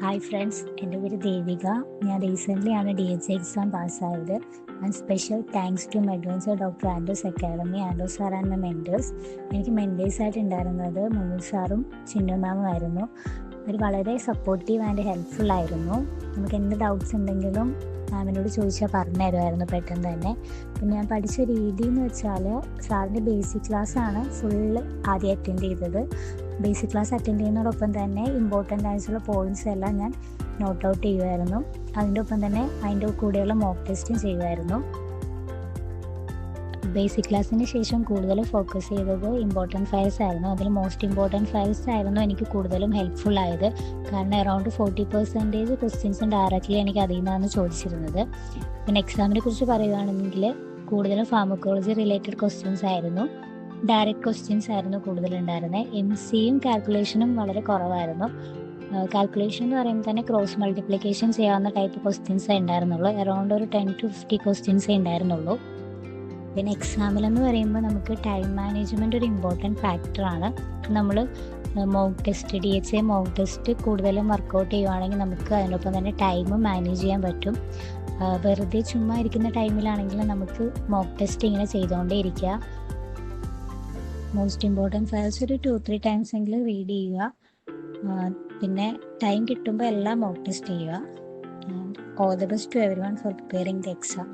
Hi friends, എൻ്റെ പേര് ദേവിക. ഞാൻ റീസെൻ്റ്ലി ആണ് DH എക്സാം പാസ്സായത്. And special thanks to my advisor doctor Andrews academy, Andrews sir and my mentors. എനിക്ക് മെൻറ്റേഴ്സായിട്ട് ഉണ്ടായിരുന്നത് മുനീർ സാറും ചിന്നു മാമും ആയിരുന്നു. അവർ വളരെ സപ്പോർട്ടീവ് ആൻഡ് ഹെൽപ്ഫുൾ ആയിരുന്നു. നമുക്ക് എന്ത് ഡൗട്ട്സ് ഉണ്ടെങ്കിലും മാമിനോട് ചോദിച്ചാൽ പറഞ്ഞു തരുമായിരുന്നു പെട്ടെന്ന് തന്നെ. പിന്നെ ഞാൻ പഠിച്ച രീതി എന്ന് വെച്ചാൽ സാറിൻ്റെ ബേസിക് ക്ലാസ്സാണ് ഫുള്ള് ആദ്യം അറ്റൻഡ് ചെയ്തത്. ബേസിക് ക്ലാസ് അറ്റൻഡ് ചെയ്യുന്നതോടൊപ്പം തന്നെ ഇമ്പോർട്ടൻ്റ് ആയിട്ടുള്ള പോയിൻറ്റ്സ് എല്ലാം ഞാൻ നോട്ട് ഔട്ട് ചെയ്യുമായിരുന്നു. അതിൻ്റെ ഒപ്പം തന്നെ അതിൻ്റെ കൂടെയുള്ള മോക്ക് ടെസ്റ്റും ചെയ്യുമായിരുന്നു. ബേസിക് ക്ലാസ്സിന് ശേഷം കൂടുതൽ ഫോക്കസ് ചെയ്തത് ഇമ്പോർട്ടൻറ്റ് ഫയൽസ് ആയിരുന്നു. അതിൽ മോസ്റ്റ് ഇമ്പോർട്ടൻറ്റ് ഫയൽസ് ആയിരുന്നു എനിക്ക് കൂടുതലും ഹെൽപ്ഫുൾ ആയത്. കാരണം അറൗണ്ട് 40% ക്വസ്റ്റ്യൻസും ഡയറക്റ്റ്ലി എനിക്ക് അതിൽ നിന്നാണ് ചോദിച്ചിരുന്നത്. പിന്നെ എക്സാമിനെ കുറിച്ച് പറയുകയാണെങ്കിൽ കൂടുതലും ഫാർമക്കോളജി റിലേറ്റഡ് ക്വസ്റ്റ്യൻസ് ആയിരുന്നു. ഡയറക്റ്റ് ക്വസ്റ്റ്യൻസ് ആയിരുന്നു കൂടുതലുണ്ടായിരുന്നത്. MCയും കാൽക്കുലേഷനും വളരെ കുറവായിരുന്നു. കാൽക്കുലേഷൻ എന്ന് പറയുമ്പോൾ തന്നെ ക്രോസ് മൾട്ടിപ്ലിക്കേഷൻ ചെയ്യാവുന്ന ടൈപ്പ് ക്വസ്റ്റ്യൻസേ ഉണ്ടായിരുന്നുള്ളൂ. അറൗണ്ട് ഒരു 10 to 50 ക്വസ്റ്റ്യൻസേ ഉണ്ടായിരുന്നുള്ളൂ. പിന്നെ എക്സാമിലെന്ന് പറയുമ്പോൾ നമുക്ക് ടൈം മാനേജ്മെൻറ്റ് ഒരു ഇമ്പോർട്ടൻറ്റ് ഫാക്ടറാണ്. നമ്മൾ mock test DHA mock test കൂടുതലും വർക്കൗട്ട് ചെയ്യുവാണെങ്കിൽ നമുക്ക് അതിനൊപ്പം തന്നെ ടൈം മാനേജ് ചെയ്യാൻ പറ്റും. വെറുതെ ചുമ്മാ ഇരിക്കുന്ന ടൈമിലാണെങ്കിൽ നമുക്ക് മോക്ക് ടെസ്റ്റ് ഇങ്ങനെ ചെയ്തുകൊണ്ടേ ഇരിക്കുക. മോസ്റ്റ് ഇമ്പോർട്ടൻറ്റ് ഫയൽസ് ഒരു 2-3 ടൈംസ് എങ്കിലും റീഡ് ചെയ്യുക. പിന്നെ ടൈം കിട്ടുമ്പോൾ എല്ലാം മോക്ക് ടെസ്റ്റ് ചെയ്യുക. All the best to everyone for preparing the exam.